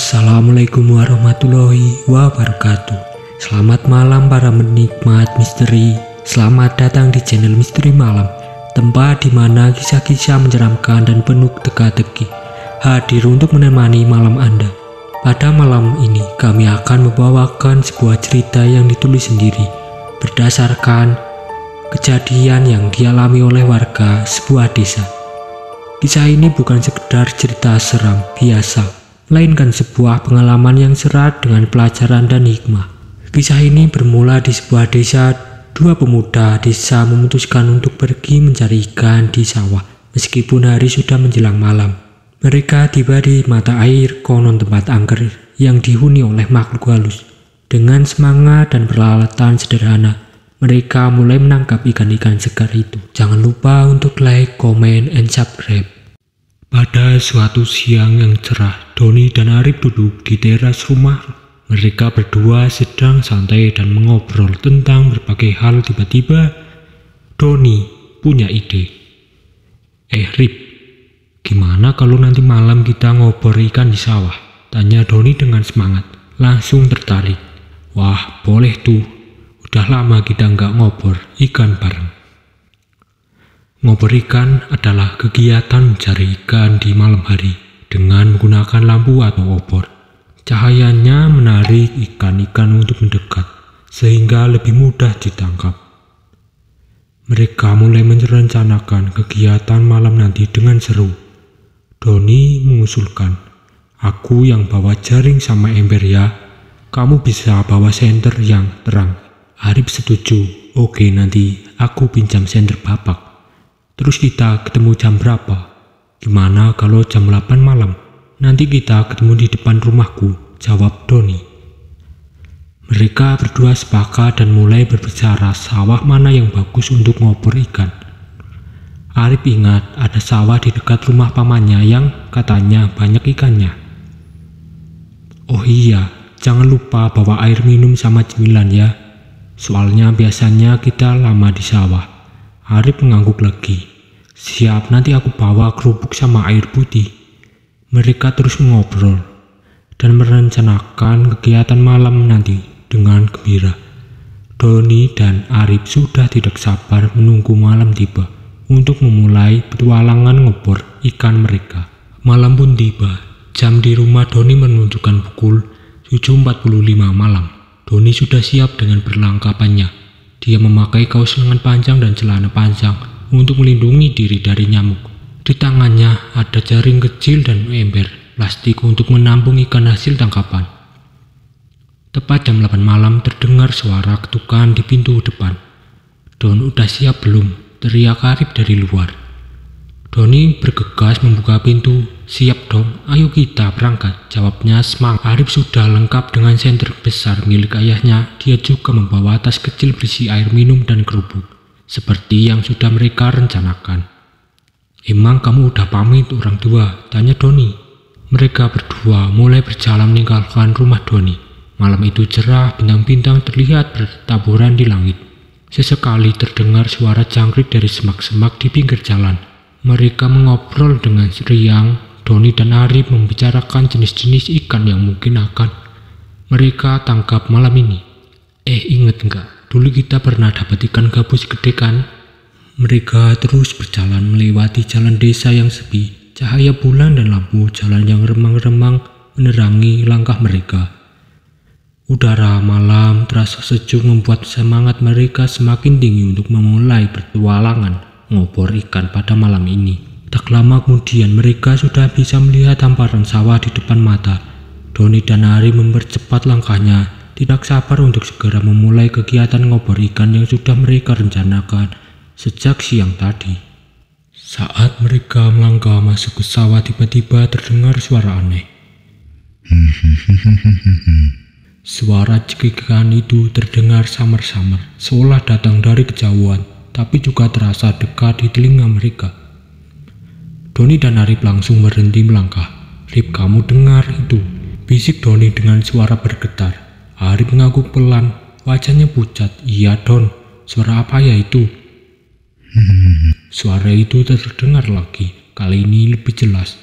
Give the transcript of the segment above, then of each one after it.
Assalamualaikum warahmatullahi wabarakatuh. Selamat malam para penikmat misteri. Selamat datang di channel Misteri Malam, tempat di mana kisah-kisah menyeramkan dan penuh teka-teki hadir untuk menemani malam Anda. Pada malam ini kami akan membawakan sebuah cerita yang ditulis sendiri berdasarkan kejadian yang dialami oleh warga sebuah desa. Kisah ini bukan sekedar cerita seram biasa, melainkan sebuah pengalaman yang syarat dengan pelajaran dan hikmah. Kisah ini bermula di sebuah desa. Dua pemuda desa memutuskan untuk pergi mencari ikan di sawah meskipun hari sudah menjelang malam. Mereka tiba di mata air konon tempat angker yang dihuni oleh makhluk halus. Dengan semangat dan peralatan sederhana, mereka mulai menangkap ikan-ikan segar itu. Jangan lupa untuk like, comment, and subscribe. Pada suatu siang yang cerah, Doni dan Arif duduk di teras rumah. Mereka berdua sedang santai dan mengobrol tentang berbagai hal. Tiba-tiba, Doni punya ide. Rip, gimana kalau nanti malam kita ngobor ikan di sawah? Tanya Doni dengan semangat. Langsung tertarik. Wah, boleh tuh. Udah lama kita nggak ngobor ikan bareng. Ngobor ikan adalah kegiatan mencari ikan di malam hari dengan menggunakan lampu atau obor. Cahayanya menarik ikan-ikan untuk mendekat sehingga lebih mudah ditangkap. Mereka mulai merencanakan kegiatan malam nanti dengan seru. Doni mengusulkan, "Aku yang bawa jaring sama ember ya, kamu bisa bawa senter yang terang." Arif setuju. "Oke, nanti aku pinjam senter bapak. Terus kita ketemu jam berapa? Gimana kalau jam 8 malam? Nanti kita ketemu di depan rumahku," jawab Doni. Mereka berdua sepakat dan mulai berbicara sawah mana yang bagus untuk ngobor ikan. Arif ingat ada sawah di dekat rumah pamannya yang katanya banyak ikannya. "Oh iya, jangan lupa bawa air minum sama cemilan ya. Soalnya biasanya kita lama di sawah." Arif mengangguk lagi. "Siap, nanti aku bawa kerupuk sama air putih." Mereka terus mengobrol dan merencanakan kegiatan malam nanti dengan gembira. Doni dan Arif sudah tidak sabar menunggu malam tiba untuk memulai petualangan ngobor ikan mereka. Malam pun tiba. Jam di rumah Doni menunjukkan pukul 7.45 malam. Doni sudah siap dengan perlengkapannya. Dia memakai kaos lengan panjang dan celana panjang untuk melindungi diri dari nyamuk. Di tangannya ada jaring kecil dan ember plastik untuk menampung ikan hasil tangkapan. Tepat jam 8 malam terdengar suara ketukan di pintu depan. "Don, udah siap belum?" teriak Arif dari luar. Doni bergegas membuka pintu. "Siap dong, ayo kita berangkat," jawabnya semangat. Arif sudah lengkap dengan senter besar milik ayahnya. Dia juga membawa tas kecil berisi air minum dan kerupuk, seperti yang sudah mereka rencanakan. "Emang kamu udah pamit orang tua?" tanya Doni. Mereka berdua mulai berjalan meninggalkan rumah Doni. Malam itu cerah, bintang-bintang terlihat bertaburan di langit. Sesekali terdengar suara jangkrik dari semak-semak di pinggir jalan. Mereka mengobrol dengan riang. Doni dan Arif membicarakan jenis-jenis ikan yang mungkin akan mereka tangkap malam ini. Inget nggak? Dulu kita pernah dapat ikan gabus gede kan? Mereka terus berjalan melewati jalan desa yang sepi. Cahaya bulan dan lampu jalan yang remang-remang menerangi langkah mereka. Udara malam terasa sejuk membuat semangat mereka semakin tinggi untuk memulai petualangan ngobor ikan pada malam ini. Tak lama kemudian mereka sudah bisa melihat hamparan sawah di depan mata. Doni dan Arif mempercepat langkahnya, tidak sabar untuk segera memulai kegiatan ngobor ikan yang sudah mereka rencanakan sejak siang tadi. Saat mereka melangkah masuk ke sawah, tiba-tiba terdengar suara aneh. Suara cekikikan itu terdengar samar-samar, seolah datang dari kejauhan, tapi juga terasa dekat di telinga mereka. Doni dan Arif langsung berhenti melangkah. "Rip, kamu dengar itu?" bisik Doni dengan suara bergetar. Arif mengangguk pelan, wajahnya pucat. "Iya Don, suara apa ya itu?" Suara itu terdengar lagi, kali ini lebih jelas.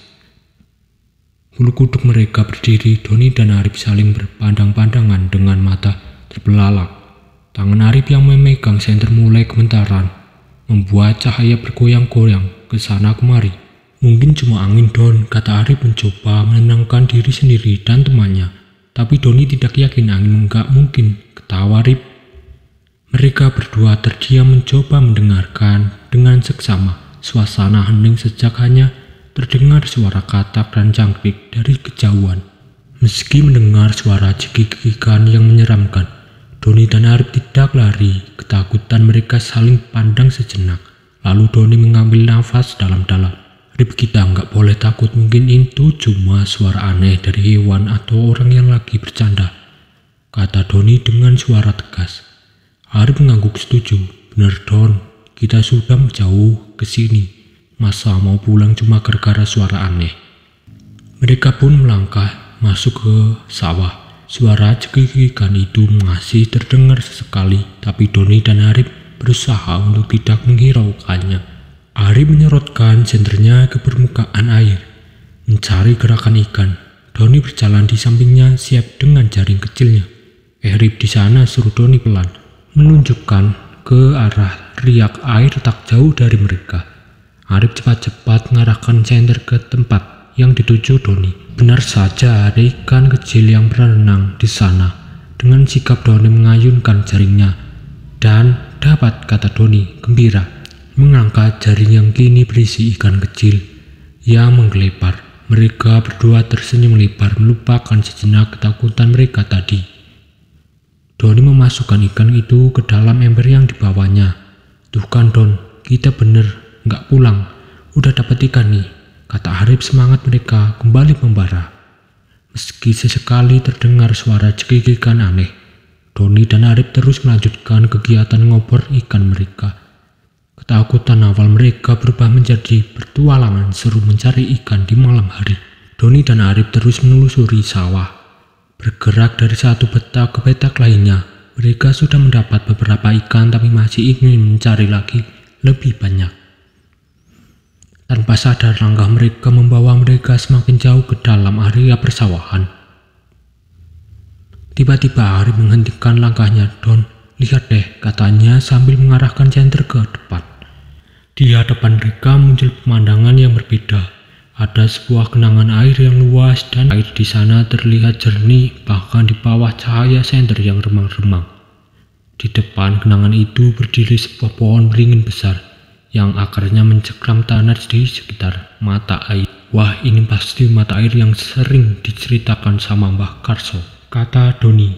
Bulu kuduk mereka berdiri, Doni dan Arif saling berpandang-pandangan dengan mata terbelalak. Tangan Arif yang memegang senter mulai gemetaran, membuat cahaya bergoyang-goyang ke sana kemari. Mungkin cuma angin, Don, kata Arif mencoba menenangkan diri sendiri dan temannya. Tapi Doni tidak yakin angin enggak mungkin, ketawa Arif. Mereka berdua terdiam mencoba mendengarkan dengan seksama. Suasana hening sejak hanya terdengar suara katak dan cangkrik dari kejauhan. Meski mendengar suara jegik-jegikan yang menyeramkan, Doni dan Arif tidak lari. Ketakutan mereka saling pandang sejenak. Lalu Doni mengambil nafas dalam-dalam. Arif, kita nggak boleh takut, mungkin itu cuma suara aneh dari hewan atau orang yang lagi bercanda, kata Doni dengan suara tegas. Arif mengangguk setuju. Bener Don, kita sudah jauh ke sini. Masa mau pulang cuma gara-gara suara aneh? Mereka pun melangkah masuk ke sawah. Suara cekikikan itu masih terdengar sesekali, tapi Doni dan Arif berusaha untuk tidak menghiraukannya. Arif menyorotkan senternya ke permukaan air, mencari gerakan ikan. Doni berjalan di sampingnya siap dengan jaring kecilnya. Arif di sana, suruh Doni pelan, menunjukkan ke arah riak air tak jauh dari mereka. Arif cepat-cepat mengarahkan senter ke tempat yang dituju Doni. Benar saja ada ikan kecil yang berenang di sana. Dengan sikap Doni mengayunkan jaringnya. Dan dapat, kata Doni gembira, mengangkat jaring yang kini berisi ikan kecil yang menggelepar. Mereka berdua tersenyum lebar melupakan sejenak ketakutan mereka tadi. Doni memasukkan ikan itu ke dalam ember yang dibawanya. Tuh kan Don, kita bener nggak pulang, udah dapat ikan nih, kata Arif. Semangat mereka kembali membara. Meski sesekali terdengar suara cekikikan aneh, Doni dan Arif terus melanjutkan kegiatan ngobor ikan mereka. Ketakutan awal mereka berubah menjadi petualangan seru mencari ikan di malam hari. Doni dan Arif terus menelusuri sawah, bergerak dari satu petak ke petak lainnya. Mereka sudah mendapat beberapa ikan tapi masih ingin mencari lagi lebih banyak. Tanpa sadar langkah mereka membawa mereka semakin jauh ke dalam area persawahan. Tiba-tiba Arif menghentikan langkahnya. Don, lihat deh, katanya sambil mengarahkan senter ke depan. Di hadapan mereka muncul pemandangan yang berbeda. Ada sebuah genangan air yang luas dan air di sana terlihat jernih, bahkan di bawah cahaya senter yang remang-remang. Di depan genangan itu berdiri sebuah pohon beringin besar yang akarnya mencekram tanah di sekitar mata air. Wah, ini pasti mata air yang sering diceritakan sama Mbah Karso, kata Doni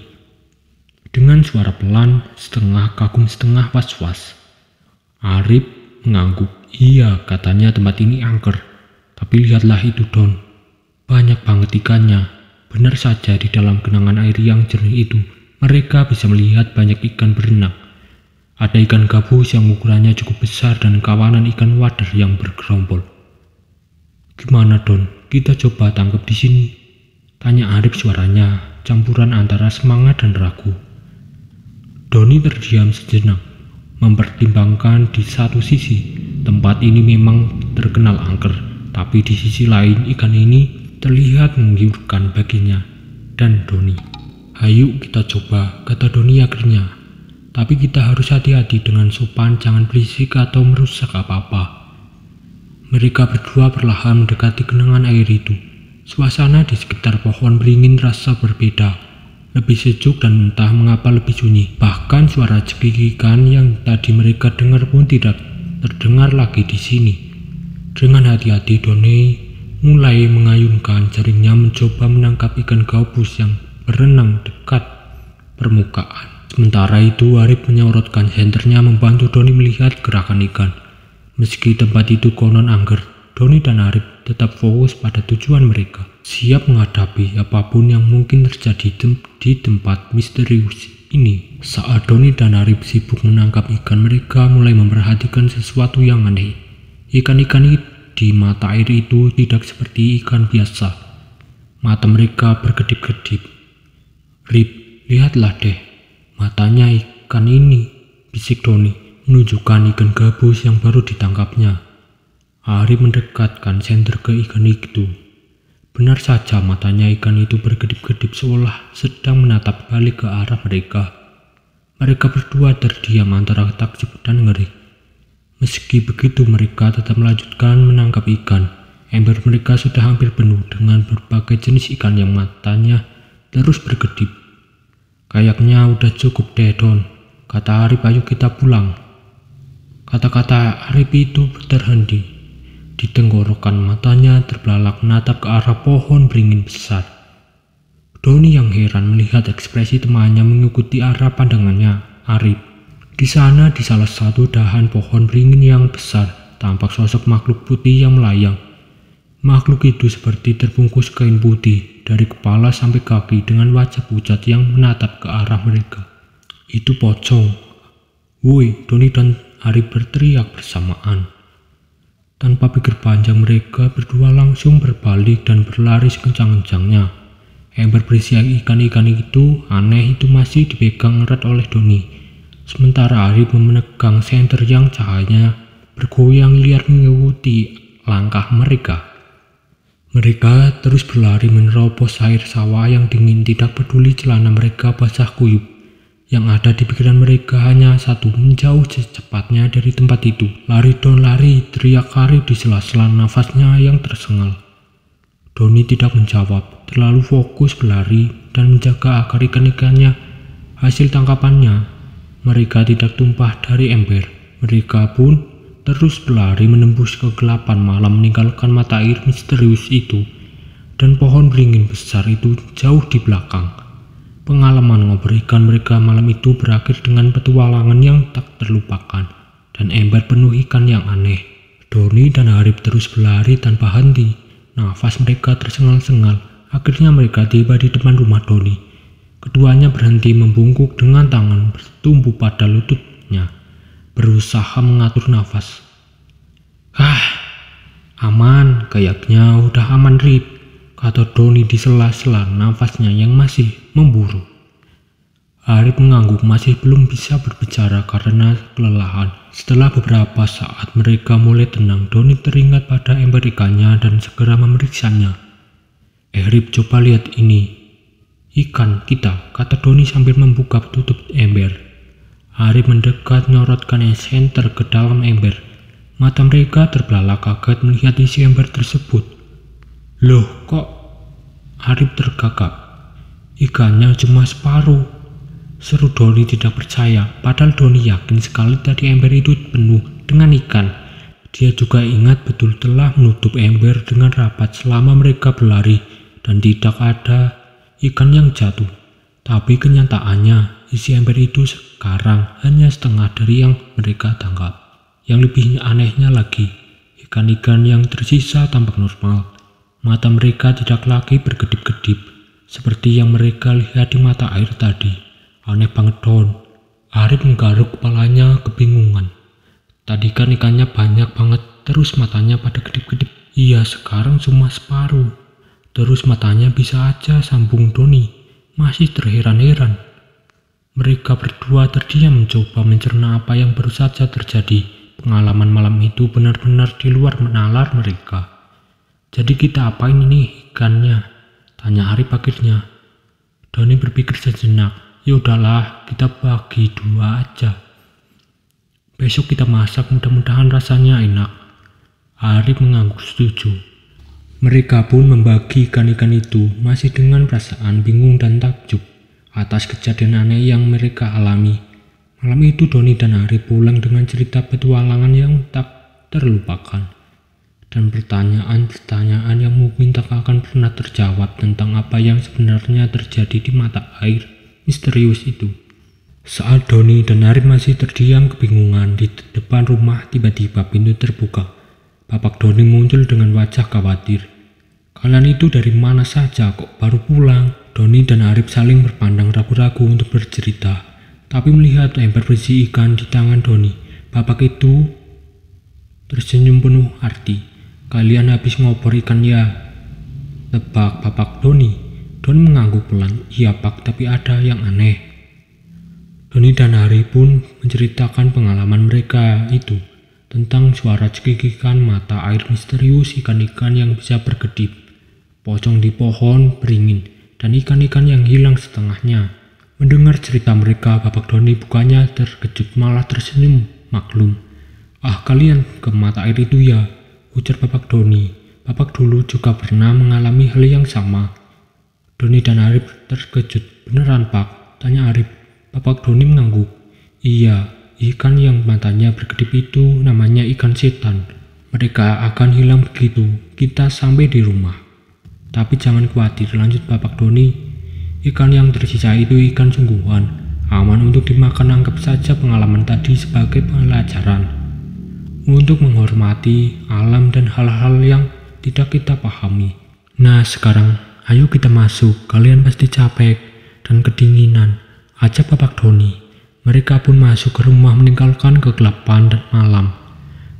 dengan suara pelan, setengah kagum setengah was-was. Arif mengangguk. Iya, katanya tempat ini angker. Tapi lihatlah itu Don, banyak banget ikannya. Benar saja, di dalam genangan air yang jernih itu mereka bisa melihat banyak ikan berenang. Ada ikan gabus yang ukurannya cukup besar dan kawanan ikan wader yang bergerombol. Gimana Don, kita coba tangkap di sini? Tanya Arif, suaranya campuran antara semangat dan ragu. Doni terdiam sejenak, mempertimbangkan. Di satu sisi, tempat ini memang terkenal angker, tapi di sisi lain ikan ini terlihat menggiurkan baginya dan Doni. Ayo kita coba, kata Doni akhirnya. Tapi kita harus hati-hati dengan sopan, jangan berisik atau merusak apa-apa. Mereka berdua perlahan mendekati genangan air itu. Suasana di sekitar pohon beringin rasa berbeda, lebih sejuk dan entah mengapa lebih sunyi. Bahkan suara cekikikan yang tadi mereka dengar pun tidak terdengar lagi di sini. Dengan hati-hati Doni mulai mengayunkan jaringnya mencoba menangkap ikan gabus yang berenang dekat permukaan. Sementara itu Arif menyorotkan senternya membantu Doni melihat gerakan ikan. Meski tempat itu konon angker, Doni dan Arif tetap fokus pada tujuan mereka, siap menghadapi apapun yang mungkin terjadi di tempat misterius ini. Saat Doni dan Arif sibuk menangkap ikan, mereka mulai memperhatikan sesuatu yang aneh. Ikan-ikan di mata air itu tidak seperti ikan biasa. Mata mereka berkedip-kedip. Rip, lihatlah deh, matanya ikan ini, bisik Doni, menunjukkan ikan gabus yang baru ditangkapnya. Arif mendekatkan senter ke ikan itu. Benar saja matanya ikan itu berkedip-kedip seolah sedang menatap balik ke arah mereka. Mereka berdua terdiam antara takjub dan ngeri. Meski begitu mereka tetap melanjutkan menangkap ikan. Ember mereka sudah hampir penuh dengan berbagai jenis ikan yang matanya terus berkedip. Kayaknya udah cukup deh Don, kata Arif, ayo kita pulang. Kata-kata Arif itu terhenti. Di tenggorokan matanya terbelalak menatap ke arah pohon beringin besar. Doni yang heran melihat ekspresi temannya mengikuti arah pandangannya Arif. Di sana di salah satu dahan pohon beringin yang besar tampak sosok makhluk putih yang melayang. Makhluk itu seperti terbungkus kain putih dari kepala sampai kaki dengan wajah pucat yang menatap ke arah mereka. Itu pocong. Woi, Doni dan Arif berteriak bersamaan. Tanpa pikir panjang mereka berdua langsung berbalik dan berlari sekencang-kencangnya. Ember berisi ikan-ikan itu aneh itu masih dipegang erat oleh Doni. Sementara Arif memegang senter yang cahayanya bergoyang liar mengikuti langkah mereka. Mereka terus berlari menerobos air sawah yang dingin, tidak peduli celana mereka basah kuyup. Yang ada di pikiran mereka hanya satu, menjauh secepatnya dari tempat itu. Lari Don, lari, teriak Arif di sela-sela nafasnya yang tersengal. Doni tidak menjawab, terlalu fokus berlari dan menjaga agar ikan-ikannya hasil tangkapannya mereka tidak tumpah dari ember. Mereka pun terus berlari menembus kegelapan malam meninggalkan mata air misterius itu dan pohon beringin besar itu jauh di belakang. Pengalaman ngobrol ikan mereka malam itu berakhir dengan petualangan yang tak terlupakan dan ember penuh ikan yang aneh. Doni dan Arif terus berlari tanpa henti. Nafas mereka tersengal-sengal. Akhirnya mereka tiba di depan rumah Doni. Keduanya berhenti membungkuk dengan tangan bertumpu pada lututnya, berusaha mengatur nafas. Aman, kayaknya udah aman Rip, kata Doni di sela-sela nafasnya yang masih memburu. Arif mengangguk, masih belum bisa berbicara karena kelelahan. Setelah beberapa saat mereka mulai tenang, Doni teringat pada ember ikannya dan segera memeriksanya. Rip, coba lihat ini. Ikan kita, kata Doni sambil membuka tutup ember. Arif mendekat menyorotkan senter ke dalam ember. Mata mereka terbelalak kaget melihat isi ember tersebut. Loh, kok? Arif tergagap. Ikannya cuma separuh. Seru Doni tidak percaya, padahal Doni yakin sekali tadi ember itu penuh dengan ikan. Dia juga ingat betul telah menutup ember dengan rapat selama mereka berlari dan tidak ada ikan yang jatuh. Tapi kenyataannya isi ember itu sekarang hanya setengah dari yang mereka tangkap. Yang lebih anehnya lagi, ikan-ikan yang tersisa tampak normal. Mata mereka tidak lagi berkedip-kedip seperti yang mereka lihat di mata air tadi. Aneh banget Don. Arif menggaruk kepalanya kebingungan. Tadi kan ikannya banyak banget, terus matanya pada kedip-kedip. Iya, sekarang cuma separuh. Terus matanya bisa aja, sambung Doni, masih terheran-heran. Mereka berdua terdiam mencoba mencerna apa yang baru saja terjadi. Pengalaman malam itu benar-benar di luar nalar mereka. Jadi kita apain ini ikannya? Tanya Arif akhirnya. Doni berpikir sejenak. Ya udahlah, kita bagi dua aja. Besok kita masak, mudah-mudahan rasanya enak. Arif mengangguk setuju. Mereka pun membagi ikan-ikan itu masih dengan perasaan bingung dan takjub atas kejadian aneh yang mereka alami. Malam itu Doni dan Arif pulang dengan cerita petualangan yang tak terlupakan dan pertanyaan-pertanyaan yang mungkin tak akan pernah terjawab tentang apa yang sebenarnya terjadi di mata air misterius itu. Saat Doni dan Arif masih terdiam kebingungan di depan rumah, tiba-tiba pintu terbuka. Bapak Doni muncul dengan wajah khawatir. Kalian itu dari mana saja, kok baru pulang? Doni dan Arif saling berpandang ragu-ragu untuk bercerita. Tapi melihat ember berisi ikan di tangan Doni, bapak itu tersenyum penuh arti. Kalian habis ngopor ikan ya? Tebak bapak Doni. Doni mengangguk pelan. Iya pak, tapi ada yang aneh. Doni dan Arif pun menceritakan pengalaman mereka itu tentang suara cekikikan mata air misterius ikan-ikan yang bisa berkedip. pocong di pohon beringin, dan ikan-ikan yang hilang setengahnya. Mendengar cerita mereka, Bapak Doni bukannya terkejut, malah tersenyum maklum. "Ah, kalian ke mata air itu ya?" ujar Bapak Doni. Bapak dulu juga pernah mengalami hal yang sama. Doni dan Arif terkejut. "Beneran, Pak?" tanya Arif. Bapak Doni mengangguk. "Iya, ikan yang matanya berkedip itu namanya ikan setan. Mereka akan hilang begitu kita sampai di rumah. Tapi jangan khawatir," lanjut Bapak Doni. "Ikan yang tersisa itu ikan sungguhan, aman untuk dimakan. Anggap saja pengalaman tadi sebagai pelajaran untuk menghormati alam dan hal-hal yang tidak kita pahami. Nah, sekarang ayo kita masuk, kalian pasti capek dan kedinginan," ajak Bapak Doni. Mereka pun masuk ke rumah meninggalkan kegelapan dan malam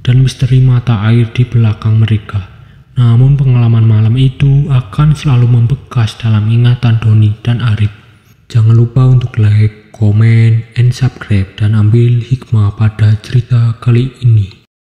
dan misteri mata air di belakang mereka. Namun pengalaman malam itu akan selalu membekas dalam ingatan Doni dan Arif. Jangan lupa untuk like, comment, and subscribe dan ambil hikmah pada cerita kali ini.